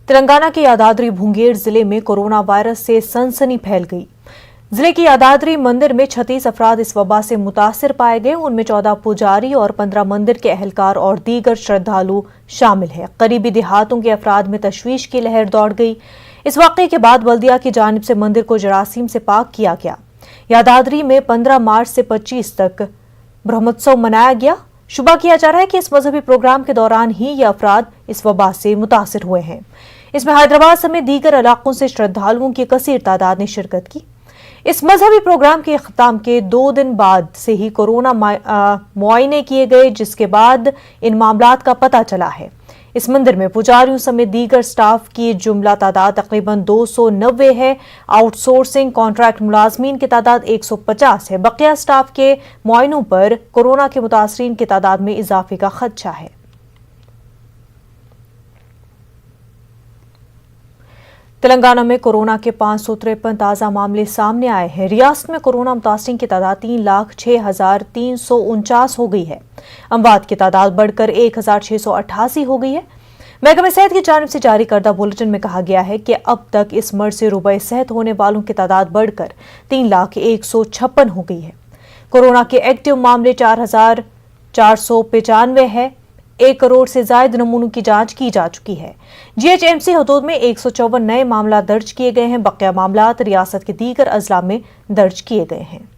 तेलंगाना के यादाद्री भुंगेर जिले में कोरोना वायरस से सनसनी फैल गई। जिले के यादाद्री मंदिर में 36 अफराद इस वबा से मुतासिर पाए गए। उनमें 14 पुजारी और 15 मंदिर के अहलकार और दीगर श्रद्धालु शामिल हैं। करीबी देहातों के अफराद में तशवीश की लहर दौड़ गई। इस वाकये के बाद बल्दिया की जानिब से मंदिर को जरासीम से पाक किया गया। यादाद्री में 15 मार्च से 25 तक ब्रह्मोत्सव मनाया गया। शुबा किया जा रहा है कि इस मजहबी प्रोग्राम के दौरान ही ये अफराद इस वबा से मुतासिर हुए हैं। इसमें हैदराबाद समेत दीगर इलाकों से श्रद्धालुओं की कसीर तादाद ने शिरकत की। इस मजहबी प्रोग्राम के इख्तिताम के 2 दिन बाद से ही कोरोना मुआयने किए गए, जिसके बाद इन मामलात का पता चला है। इस मंदिर में पुजारियों समेत दीगर स्टाफ की जुमला तादाद तकरीबन 290 है। आउटसोर्सिंग कॉन्ट्रैक्ट मुलाजमीन की तादाद 150 है। बकिया स्टाफ के मुआयनों पर कोरोना के मुतासरीन की तादाद में इजाफे का खदशा है। तेलंगाना में कोरोना के 553 ताज़ा मामले सामने आए हैं। रियासत में कोरोना मुतासरीन की तादाद 3,06,349 हो गई है। अमवात की तादाद बढ़कर 1,688 हो गई है। महकमे सेहत की जानिब से जारी करदा बुलेटिन में कहा गया है कि अब तक इस मर्ज से रुबए सेहत होने वालों की तादाद बढ़कर 3,01,56 हो गई है। कोरोना के एक्टिव मामले 4,495 है। 1 करोड़ से ज्यादा नमूनों की जांच की जा चुकी है। GHMC हदूद में 154 नए मामला दर्ज किए गए हैं। बकिया मामलात रियासत के दीगर अजला में दर्ज किए गए हैं।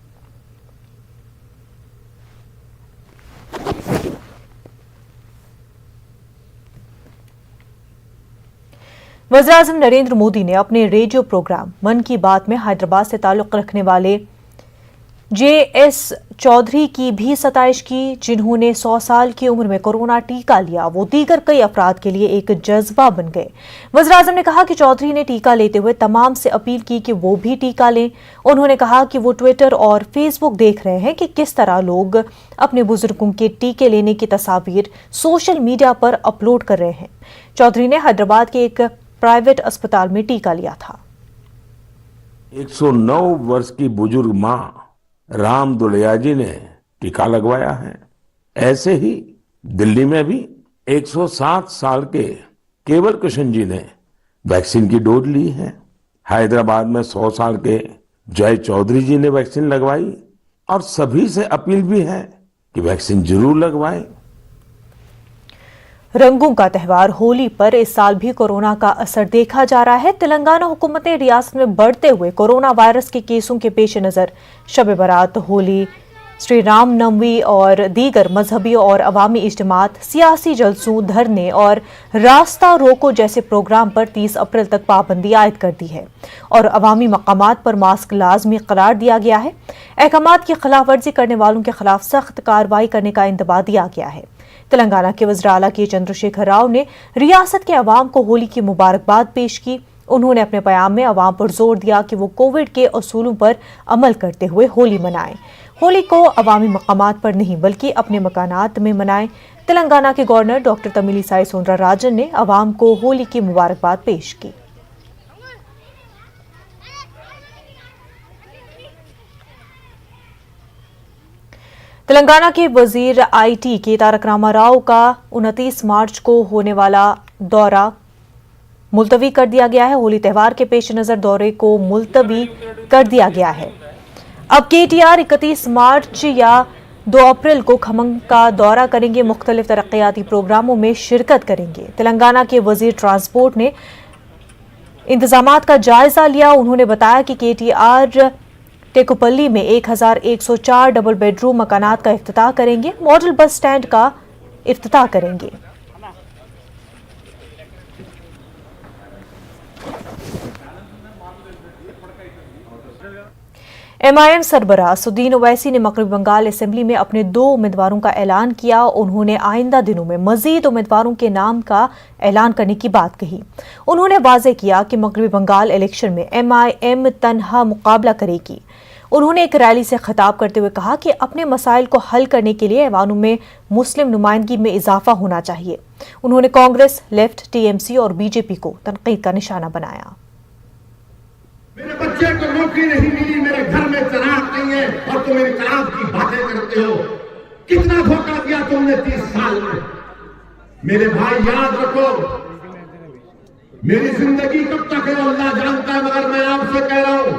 वज़ीर-ए-आज़म नरेंद्र मोदी ने अपने रेडियो प्रोग्राम मन की बात में हैदराबाद से ताल्लुक रखने वाले JS चौधरी की भी सताइश की, जिन्होंने 100 साल की उम्र में कोरोना टीका लिया। वो दीगर कई अफराद के लिए एक जज्बा बन गए। वज़ीर-ए-आज़म ने कहा कि चौधरी ने टीका लेते हुए तमाम से अपील की कि वो भी टीका लें। उन्होंने कहा कि वो ट्विटर और फेसबुक देख रहे हैं कि किस तरह लोग अपने बुजुर्गों के टीके लेने की तस्वीर सोशल मीडिया पर अपलोड कर रहे हैं। चौधरी ने हैदराबाद के एक प्राइवेट अस्पताल में टीका लिया था। 109 वर्ष की बुजुर्ग मां राम दुलिया जी ने टीका लगवाया है। ऐसे ही दिल्ली में भी 107 साल के केवल कृष्ण जी ने वैक्सीन की डोज ली है। हैदराबाद में 100 साल के जय चौधरी जी ने वैक्सीन लगवाई और सभी से अपील भी है कि वैक्सीन जरूर लगवाएं। रंगों का त्यौहार होली पर इस साल भी कोरोना का असर देखा जा रहा है। तेलंगाना हुकूमत ने रियासत में बढ़ते हुए कोरोना वायरस के केसों के पेश नज़र शब बारात, होली, श्री राम नवमी और दीगर मजहबी और अवामी इज्तिमात, सियासी जलसों, धरने और रास्ता रोको जैसे प्रोग्राम पर 30 अप्रैल तक पाबंदी आयद कर दी है और अवामी मकामात पर मास्क लाजमी करार दिया गया है। अहकामात की खिलाफ वर्जी करने वालों के खिलाफ सख्त कार्रवाई करने का इंतबाह दिया गया है। तेलंगाना के वज़ीर आला के चंद्रशेखर राव ने रियासत के अवाम को होली की मुबारकबाद पेश की। उन्होंने अपने बयान में अवाम पर जोर दिया कि वो कोविड के असूलों पर अमल करते हुए होली मनाएं। होली को अवामी मकामात पर नहीं बल्कि अपने मकानात में मनाएं। तेलंगाना के गवर्नर डॉक्टर तमिलिसाई सौंदरराजन ने अवाम को होली की मुबारकबाद पेश की। तेलंगाना के वजीर IT के तारक रामाराव का 29 मार्च को होने वाला दौरा मुलतवी कर दिया गया है। होली त्यौहार के पेश नजर दौरे को मुलतवी कर दिया गया है। अब KTR 31 मार्च या 2 अप्रैल को खम्मम का दौरा करेंगे। मुख्तलिफ तरक्याती प्रोग्रामों में शिरकत करेंगे। तेलंगाना के वजीर ट्रांसपोर्ट ने इंतजामात का जायजा लिया। उन्होंने बताया कि KTR टेकुपल्ली में 1104 डबल बेडरूम मकानात का इफ्तिताह करेंगे। मॉडल बस स्टैंड का इफ्तिताह करेंगे। MIM सरबराह असदुद्दीन ओवैसी ने मगरबी बंगाल असेंबली में अपने 2 उम्मीदवारों का ऐलान किया। उन्होंने आइंदा दिनों में मजीद उम्मीदवारों के नाम का ऐलान करने की बात कही। उन्होंने वाज़ेह किया कि मगरबी बंगाल इलेक्शन में MIM तन्हा मुकाबला करेगी। उन्होंने एक रैली से खिताब करते हुए कहा कि अपने मसाइल को हल करने के लिए ऐवानों में मुस्लिम नुमाइंदगी में इजाफा होना चाहिए। उन्होंने कांग्रेस, लेफ्ट, TMC और BJP को तनकीद का निशाना बनाया। मेरे बच्चे को नौकरी नहीं मिली, मेरे घर में चिराग नहीं है और तुम मेरी चिराग की बातें करते हो। कितना धोखा दिया तुमने 30 साल में। मेरे भाई याद रखो, मेरी जिंदगी कब तक है अल्लाह जानता है, मगर मैं आपसे कह रहा हूं,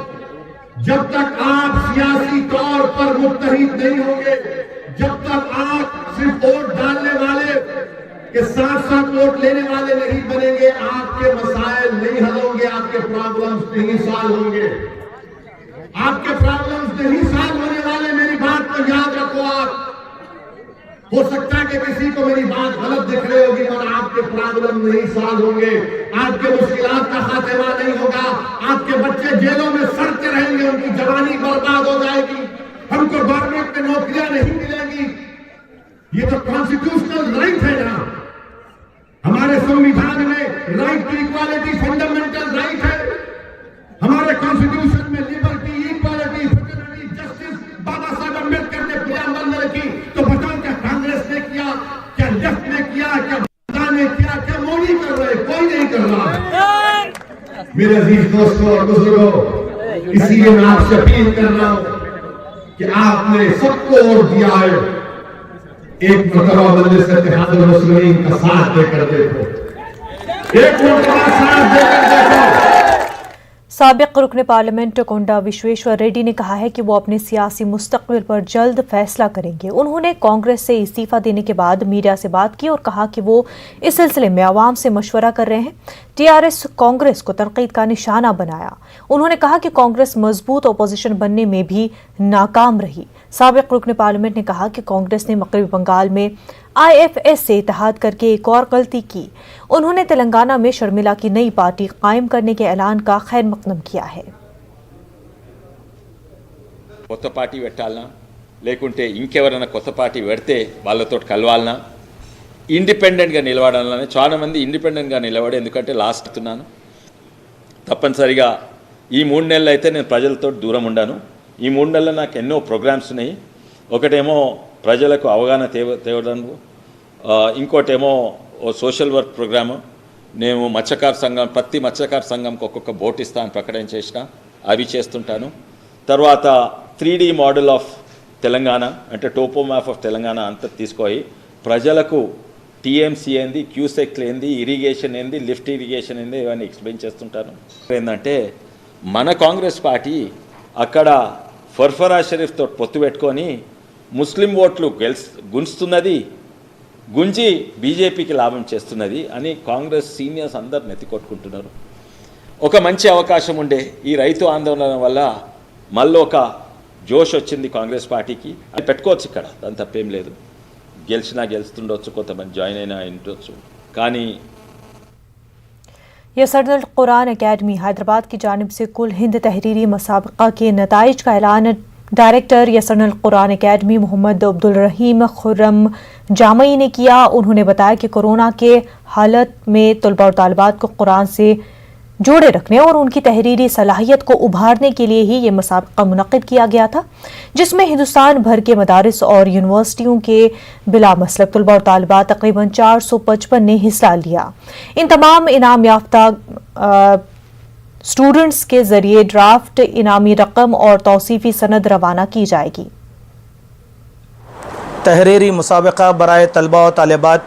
जब तक आप सियासी तौर पर मुत्तहिद नहीं होंगे, जब तक आप सिर्फ वोट डालने वाले के साथ साथ वोट लेने वाले नहीं बनेंगे, आपके मसाइल नहीं हल होंगे, आपके प्रॉब्लम्स नहीं सॉल्व होंगे, आपके प्रॉब्लम्स नहीं सॉल्व होने वाले। मेरी बात को याद रखो। आप हो सकता है कि किसी को मेरी बात गलत दिख रही होगी, मगर आपके प्रॉब्लम नहीं सॉल्व होंगे, आपके मुश्किलात का खात्मा नहीं होगा, आपके बच्चे जेलों में सड़ते रहेंगे, उनकी जवानी बर्बाद हो जाएगी, हमको गवर्नमेंट में नौकरियां नहीं मिलेंगी। ये तो कॉन्स्टिट्यूशनल राइट है ना, हमारे संविधान में right to equality fundamental right है, हमारे कॉन्स्टिट्यूशन में liberty, equality, fraternity, justice Baba Saheb Ambedkar ने प्रियम्बल में रखी। तो बताओ क्या कांग्रेस ने किया, क्या लेफ्ट ने किया, क्या भाजपा ने किया, क्या मोदी कर रहे? कोई नहीं कर रहा। मेरे अजीज दोस्तों और बुजुर्गों, इसीलिए मैं आपसे अपील कर रहा हूं कि आपने सबको वोट दिया है, एक मरतबा मजलिस इत्तेहादुल मुस्लिमीन का साथ देकर देखो, एक मरतबा साथ देकर देखो। साबिक रुकन पार्लियामेंट कोंडा विश्वेश्वर रेड्डी ने कहा है कि वो अपने सियासी मुस्तकबिल पर जल्द फैसला करेंगे। उन्होंने कांग्रेस से इस्तीफा देने के बाद मीडिया से बात की और कहा कि वो इस सिलसिले में आवाम से मशवरा कर रहे हैं। टीआरएस कांग्रेस को तनकीद का निशाना बनाया। उन्होंने कहा कि कांग्रेस मजबूत अपोजिशन बनने में भी नाकाम रही। साबिक रुकन पार्लियामेंट ने कहा कि कांग्रेस ने मगरबी बंगाल में IFS से इत्तेहाद करके एक और गलती की। उन्होंने तेलंगाना में शर्मिला की नई पार्टी कायम करने के ऐलान का खैर मकदम किया है। కొత్త పార్టీ పెట్టాలనా లేకుంటే ఇంకెవరైనా కొత్త పార్టీ పెడితే వాళ్ళతో కలవాలనా, ఇండిపెండెంట్గా నిలబడాలని చాలా మంది ఇండిపెండెంట్గా నిలబడి, ఎందుకంటే లాస్ట్ ఉన్నాను తప్పనిసరిగా ఈ 3 నెలలు అయితే నేను ప్రజలతో దూరం ఉండాను. ఈ 3 నెలల్లో నాకు ఎన్నో ప్రోగ్రామ్స్ ఉన్నాయి. ఒకటేమో ప్రజలకు అవగాహన తేవడం, ఇంకోటేమో సోషల్ వర్క్ ప్రోగ్రాము. నేను మత్స్యకార సంఘం, ప్రతి మత్స్యకార సంఘంకి ఒక్కొక్క బోట్ ఇస్తాను ప్రకటన చేసిన, అవి చేస్తుంటాను. తర్వాత 3D మోడల్ ఆఫ్ తెలంగాణ, అంటే టోపో మ్యాప్ ఆఫ్ తెలంగాణ అంతా తీసుకొని ప్రజలకు టీఎంసీ ఏంది, క్యూసెక్ ఏంది, ఇరిగేషన్ ఏంది, లిఫ్ట్ ఇరిగేషన్ ఏంది, ఇవన్నీ ఎక్స్ప్లెయిన్ చేస్తుంటాను. ఏంటంటే మన కాంగ్రెస్ పార్టీ అక్కడ ఫర్ఫరా షరీఫ్తో పొత్తు పెట్టుకొని ముస్లిం ఓట్లు గుంజుతున్నది, గుంజి బీజేపీకి లాభం చేస్తున్నది అని కాంగ్రెస్ సీనియర్స్ అందరు నెత్తికొట్టుకుంటున్నారు. ఒక మంచి అవకాశం ఉండే ఈ రైతు ఆందోళన వల్ల మళ్ళీ ఒక జోష్ వచ్చింది కాంగ్రెస్ పార్టీకి. అది పెట్టుకోవచ్చు, ఇక్కడ దాని తప్పేం లేదు. గెలిచినా గెలుస్తుండొచ్చు, కొంతమంది జాయిన్ అయినా ఉండొచ్చు, కానీ यसरदल कुरान अकेडमी हैदराबाद की जानिब से कुल हिंद तहरीरी मुसाबका के नताइज का ऐलान डायरेक्टर यसरदल कुरान अकेडमी मोहम्मद अब्दुल रहीम खुर्रम जामई ने किया। उन्होंने बताया कि कोरोना के हालत में तलबा और तालिबात को कुरान से जोड़े रखने और उनकी तहरीरी सलाहियत को उभारने के लिए ही ये मुसाबका मुनक्किद किया गया था, जिसमें हिंदुस्तान भर के मदारिस और यूनिवर्सिटियों के बिला मसलक तलबा और तालिबात तकरीबन 455 ने हिस्सा लिया। इन तमाम इनाम याफ्ता स्टूडेंट्स के जरिए ड्राफ्ट इनामी रकम और तौसीफी सनद रवाना की जाएगी। तहरीरी मुसाबका बराए तलबा और तालिबात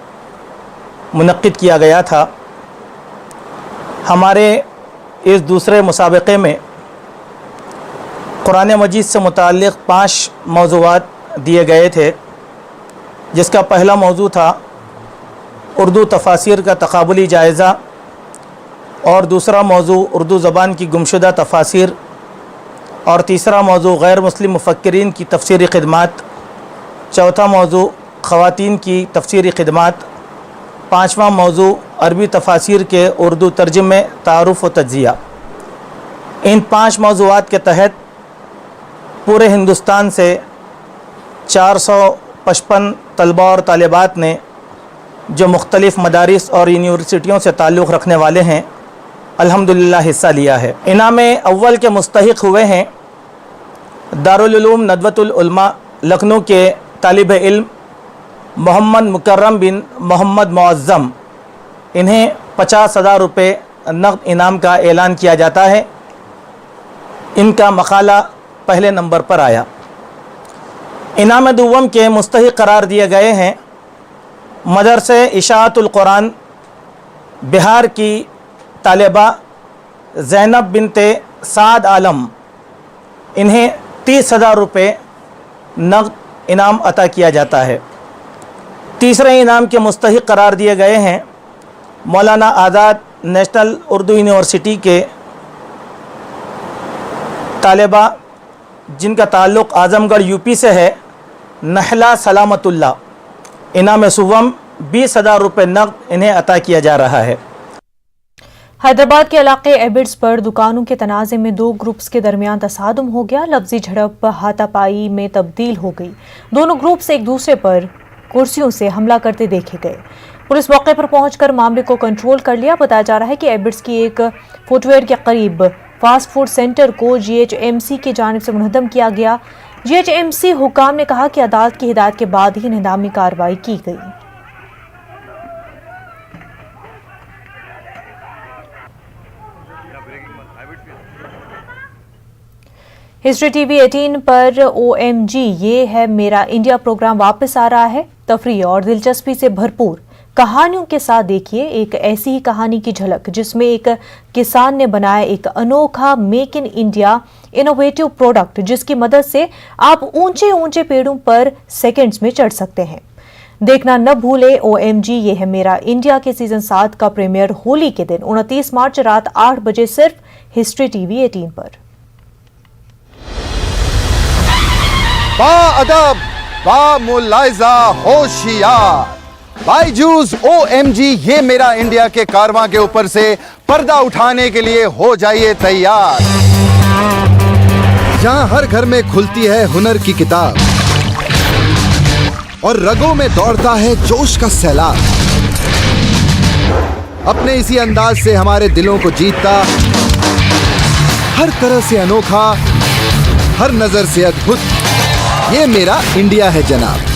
मुनक्किद किया गया था। हमारे इस दूसरे मुसाबक़े में कुरान मजीद से मुताल्लिक़ 5 मौज़ूआत दिए गए थे, जिसका पहला मौजू था उर्दू तफासिर का तक़ाबुली जायज़ा, और दूसरा मौजू उर्दू ज़बान की गुमशुदा तफासिर, और तीसरा मौजू गैर मुस्लिम मुफ़क्किरीन की तफसीरी ख़िदमात, चौथा मौजू ख़वातीन की तफसीरी ख़िदमात, पाँचवा मौजू अरबी तफासिर के उर्दू तर्जुमे, तारुफ़ व तज्ज़िया। इन 5 मौज़ूआत के तहत पूरे हिंदुस्तान से 455 तलबा और तालिबात ने, जो मुख्तलिफ़ मदारिस और यूनिवर्सिटियों से ताल्लुक़ रखने वाले हैं, अल्हम्दुलिल्लाह हिस्सा लिया है। इनाम अव्वल के मुस्तहिक़ हुए हैं दारुल उलूम नदवतुल उलमा लखनऊ के तालिब इल्म मोहम्मद मुकर्रम बिन मोहम्मद मुअज़्ज़म। इन्हें 50,000 रुपये नक़द इनाम का ऐलान किया जाता है। इनका मक़ाला पहले नंबर पर आया। इनाम दुव्वम के मुस्तहिक़ करार दिए गए हैं मदरसे इशाअतुल कुरान बिहार की तालिबा ज़ैनब बिनते साद आलम, इन्हें 30,000 रुपये नक़द इनाम अता किया जाता है। तीसरे इनाम के मुस्तहिक़ करार दिए गए हैं मौलाना आज़ाद नेशनल उर्दू यूनिवर्सिटी के तालिबा जिनका ताल्लुक़ आज़मगढ़ यूपी से है, नहला सलामतुल्लाह। इनाम सुवम 20,000 रुपये नक़द इन्हें अता किया जा रहा है। हैदराबाद के इलाके एबिड्स पर दुकानों के तनाज़े में दो ग्रुप्स के दरमियान तसादुम हो गया। लफ्जी झड़प हाथापाई में तब्दील हो गई। दोनों ग्रुप्स एक दूसरे पर कुर्सियों से हमला करते देखे गए। पुलिस मौके पर पहुंचकर मामले को कंट्रोल कर लिया। बताया जा रहा है कि एबिड्स की एक फुटवेयर के करीब फास्ट फूड सेंटर को GHMC की जानिब से मुनहदम किया गया। GHMC हुकाम ने कहा कि अदालत की हिदायत के बाद ही निदामी कार्रवाई की गई। हिस्ट्री टीवी 18 पर OMG ये है मेरा इंडिया प्रोग्राम वापस आ रहा है। तफरीह और दिलचस्पी से भरपूर कहानियों के साथ देखिए एक ऐसी ही कहानी की झलक जिसमें एक किसान ने बनाया एक अनोखा make in India innovative product जिसकी मदद से आप ऊंचे ऊंचे पेड़ों पर सेकंड्स में चढ़ सकते हैं। देखना न भूले OMG ये है मेरा इंडिया के सीजन 7 का प्रीमियर होली के दिन 29 मार्च रात 8 बजे सिर्फ हिस्ट्री टीवी 18 पर। बाअदब, बामुलाइजा, होशियार, बायजूस OMG ये मेरा इंडिया के कारवां के ऊपर से पर्दा उठाने के लिए हो जाइए तैयार। जहां हर घर में खुलती है हुनर की किताब और रगों में दौड़ता है जोश का सैलाब। अपने इसी अंदाज से हमारे दिलों को जीतता, हर तरह से अनोखा, हर नजर से अद्भुत, ये मेरा इंडिया है जनाब।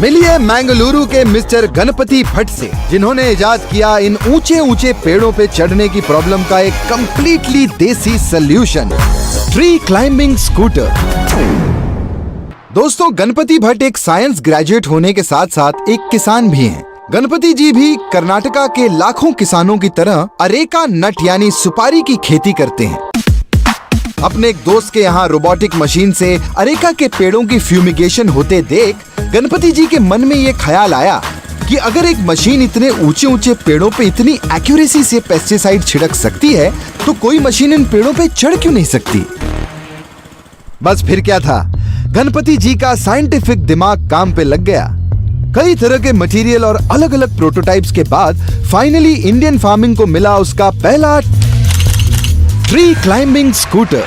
मिलिए मैंगलुरु के मिस्टर गणपति भट्ट से, जिन्होंने इजाद किया इन ऊंचे ऊंचे पेड़ों पे चढ़ने की प्रॉब्लम का एक कंप्लीटली देसी सॉल्यूशन, ट्री क्लाइंबिंग स्कूटर। दोस्तों, गणपति भट्ट एक साइंस ग्रेजुएट होने के साथ साथ एक किसान भी हैं। गणपति जी भी कर्नाटका के लाखों किसानों की तरह अरेका नट यानी सुपारी की खेती करते हैं। अपने एक दोस्त के यहाँ रोबोटिक मशीन से अरेका के पेड़ों की फ्यूमिगेशन होते देख गणपति जी के मन में ये ख्याल आया कि अगर एक मशीन इतने ऊंचे ऊंचे पेड़ों पे इतनी एक्यूरेसी से पेस्टिसाइड छिड़क सकती है तो कोई मशीन इन पेड़ों पे चढ़ क्यों नहीं सकती। बस फिर क्या था, गणपति जी का साइंटिफिक दिमाग काम पे लग गया। कई तरह के मटेरियल और अलग अलग प्रोटोटाइप्स के बाद फाइनली इंडियन फार्मिंग को मिला उसका पहला ट्री क्लाइंबिंग स्कूटर।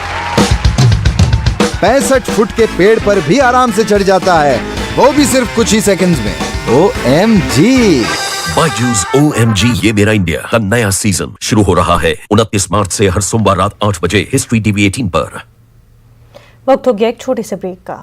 65 फुट के पेड़ पर भी आराम से चढ़ जाता है, वो भी सिर्फ कुछ ही सेकंड्स में। OMG। बायजूस OMG ये मेरा इंडिया का नया सीजन शुरू हो रहा है 29 मार्च से हर सोमवार रात 8 बजे हिस्ट्री टीवी 18 पर। वक्त हो गया एक छोटे से ब्रेक का।